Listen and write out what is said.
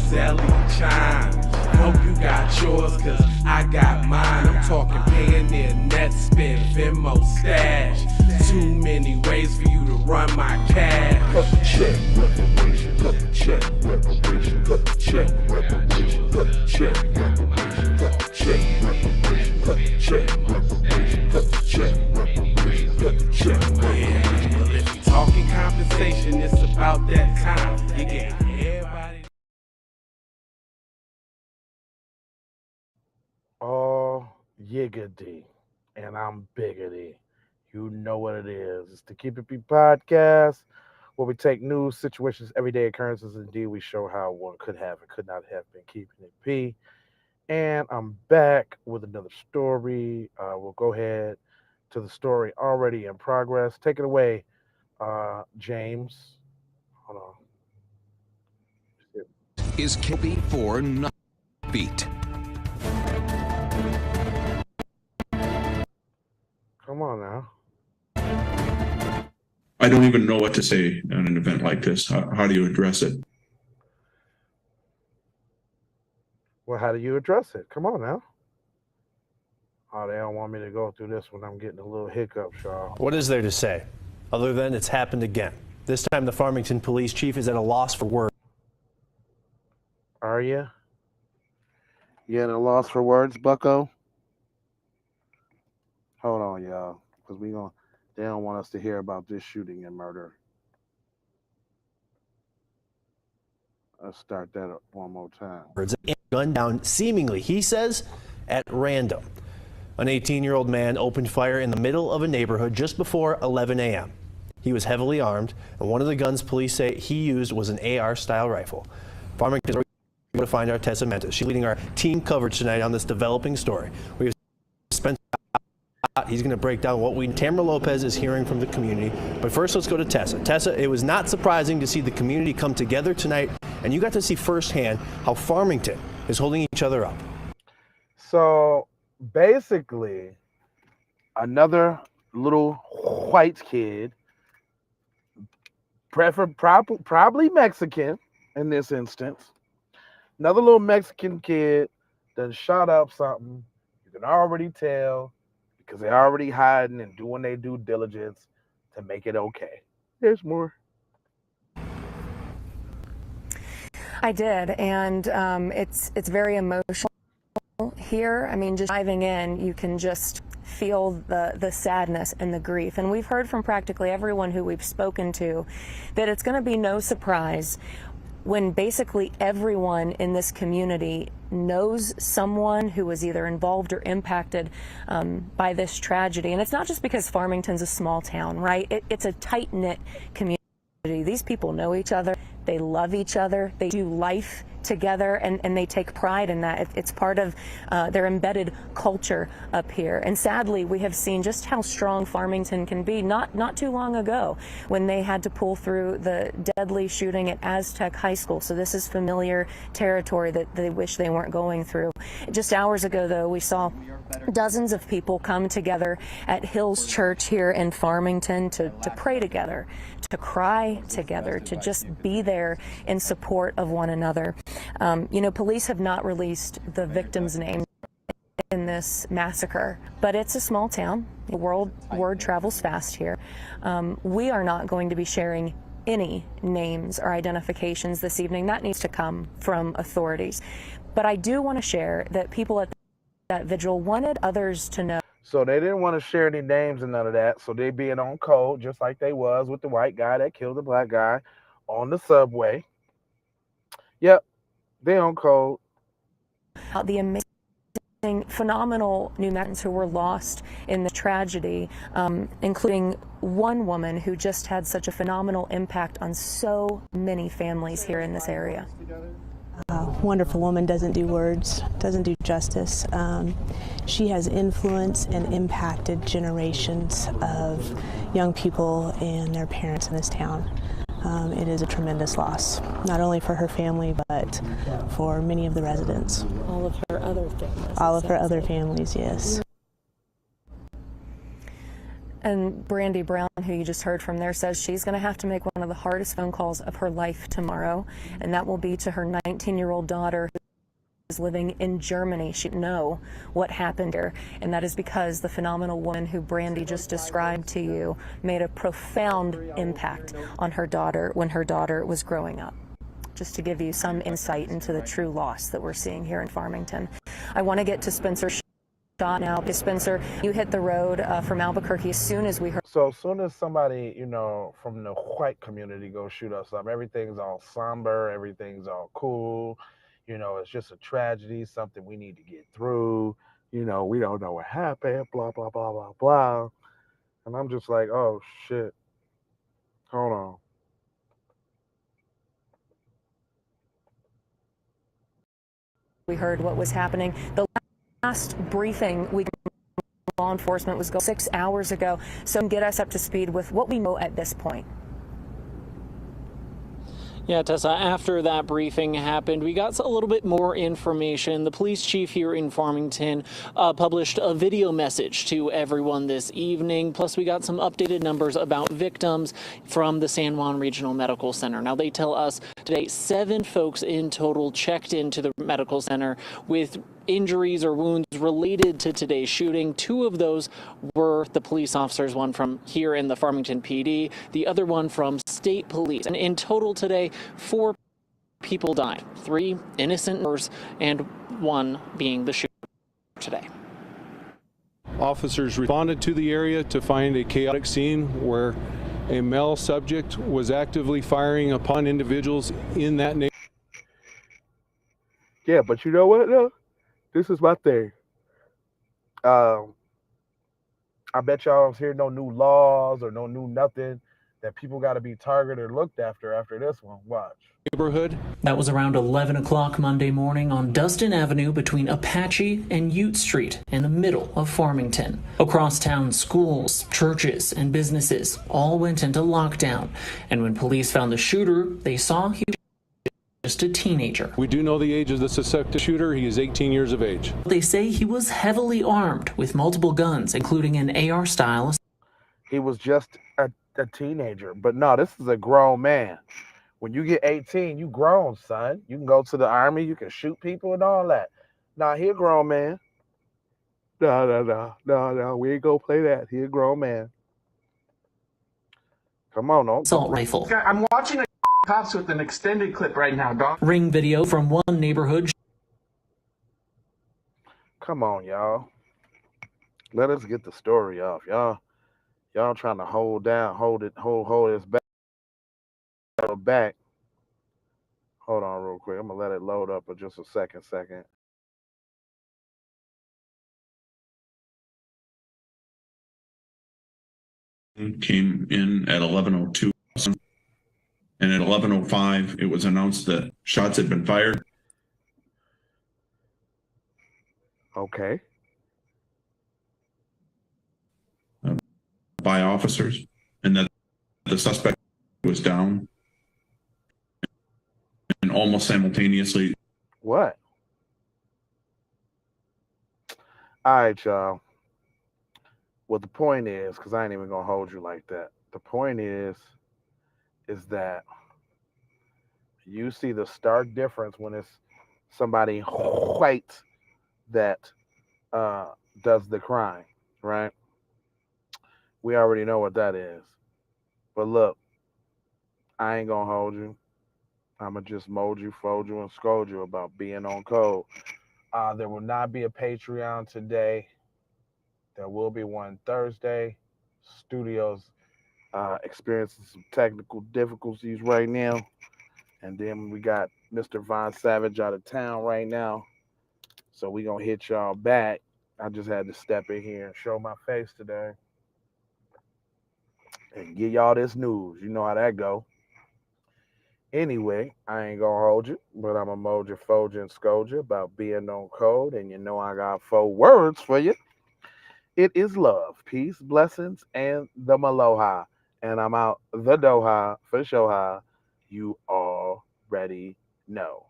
Selly chime. Hope you got yours, cause I got mine. I'm talking Payoneer, net spin, Venmo stash. Too many ways for you to run my cash. Check reparation, check reparation, check reparation, check reparation, check reparation, check reparation, check reparation, check. Yeah, well if you talking compensation, it's about that time. You get everybody. Oh, yiggity, and I'm biggity. You know what it is. It's the Keep It P podcast, where we take news, situations, everyday occurrences, and indeed we show how one could have and could not have been keeping it P. And I'm back with another story. We'll go ahead to the story already in progress. Take it away, James. Hold on. Is KB for not beat? Come on now. I don't even know what to say on an event like this. How do you address it? Well, how do you address it? Come on now. Oh, they don't want me to go through this when I'm getting a little hiccup, y'all. What is there to say, other than it's happened again? This time the Farmington Police Chief is at a loss for words. Are you? You at a loss for words, bucko? Hold on, y'all, because they don't want us to hear about this shooting and murder. Let's start that up one more time. Gun down, seemingly, he says, at random. An 18-year-old man opened fire in the middle of a neighborhood just before 11 a.m. He was heavily armed, and one of the guns police say he used was an AR-style rifle. Farmington is going to find our Tessa Mentes. She's leading our team coverage tonight on this developing story. We've spent. He's going to break down what Tamara Lopez is hearing from the community. But first, let's go to Tessa. Tessa, it was not surprising to see the community come together tonight, and you got to see firsthand how Farmington is holding each other up. So basically, another little white kid, probably Mexican in this instance, another little Mexican kid done shot up something. You can already tell, because they're already hiding and doing their due diligence to make it okay. There's more. I did, and it's very emotional here. I mean, just diving in, you can just feel the sadness and the grief. And we've heard from practically everyone who we've spoken to that it's going to be no surprise when basically everyone in this community knows someone who was either involved or impacted by this tragedy. And it's not just because Farmington's a small town, right? It's a tight-knit community. These people know each other, they love each other, they do life together, and they take pride in that. It's part of their embedded culture up here. And sadly, we have seen just how strong Farmington can be not too long ago when they had to pull through the deadly shooting at Aztec High School. So this is familiar territory that they wish they weren't going through. Just hours ago, though, we saw dozens of people come together at Hills Church here in Farmington to pray together, to cry together, to just be there in support of one another. Police have not released the victim's name in this massacre, but it's a small town. The word travels fast here. We are not going to be sharing any names or identifications this evening. That needs to come from authorities. But I do want to share that people at that vigil wanted others to know. So they didn't want to share any names and none of that. So they being on code, just like they was with the white guy that killed the black guy on the subway. Yep, they on code. The amazing, phenomenal new Mexicans who were lost in the tragedy, including one woman who just had such a phenomenal impact on so many families here in this area. Wonderful woman, doesn't do words, doesn't do justice. She has influenced and impacted generations of young people and their parents in this town. It is a tremendous loss, not only for her family, but for many of the residents. All of her other families. All of her other families, yes. And Brandy Brown, who you just heard from there, says she's going to have to make one of the hardest phone calls of her life tomorrow, and that will be to her 19-year-old daughter who is living in Germany. She didn't know what happened here, and that is because the phenomenal woman who Brandy just described to you made a profound impact on her daughter when her daughter was growing up. Just to give you some insight into the true loss that we're seeing here in Farmington. I want to get to Spencer Shot now. Spencer, you hit the road from Albuquerque as soon as we heard. So as soon as somebody, from the white community goes shoot us up, everything's all somber, everything's all cool. It's just a tragedy, something we need to get through. We don't know what happened, blah, blah, blah, blah, blah. And I'm just like, oh, shit. Hold on. We heard what was happening. The last briefing law enforcement was 6 hours ago. So get us up to speed with what we know at this point. Yeah, Tessa, after that briefing happened, we got a little bit more information. The police chief here in Farmington published a video message to everyone this evening. Plus, we got some updated numbers about victims from the San Juan Regional Medical Center. Now, they tell us today 7 folks in total checked into the medical center with injuries or wounds related to today's shooting. 2 of those were the police officers, one from here in the Farmington PD, the other one from state police. And in total today, 4 people died, 3 innocent members, and 1 being the shooter today. Officers responded to the area to find a chaotic scene where a male subject was actively firing upon individuals in that neighborhood. Yeah, but you know what, though? This is my thing. I bet y'all don't hear no new laws or no new nothing that people got to be targeted or looked after this one. Watch. Neighborhood. That was around 11 o'clock Monday morning on Dustin Avenue between Apache and Ute Street in the middle of Farmington. Across town, schools, churches, and businesses all went into lockdown. And when police found the shooter, they saw he was just a teenager. We do know the age of the suspected shooter. He is 18 years of age. They say he was heavily armed with multiple guns, including an AR style. He was just a teenager. But no, this is a grown man. When you get 18, you grown, son. You can go to the army, you can shoot people and all that. Nah, he a grown man. No, we ain't gonna play that. He a grown man. Come on, no. Assault rifle. I'm watching a cops with an extended clip right now, dog. Ring video from one neighborhood. Come on, y'all. Let us get the story off. Y'all trying to hold this back. Hold on real quick. I'm gonna let it load up for just a second. Came in at 11:02, and at 11:05 it was announced that shots had been fired. Okay. By officers, and that the suspect was down. And almost simultaneously. What? All right, y'all. Well, the point is, because I ain't even gonna hold you like that. The point is that you see the stark difference when it's somebody white that does the crime, right? We already know what that is. But look, I ain't gonna hold you. I'ma just mold you, fold you, and scold you about being on code. There will not be a Patreon today. There will be one Thursday. Studio's experiencing some technical difficulties right now. And then we got Mr. Von Savage out of town right now. So we gonna hit y'all back. I just had to step in here and show my face today. And give y'all this news. You know how that go. Anyway, I ain't gonna hold you, but I'm gonna mold you, fold you, and scold you about being on code. And you know I got 4 words for you. It is love, peace, blessings, and the Maloha. And I'm out the Doha for Shoha. You already know.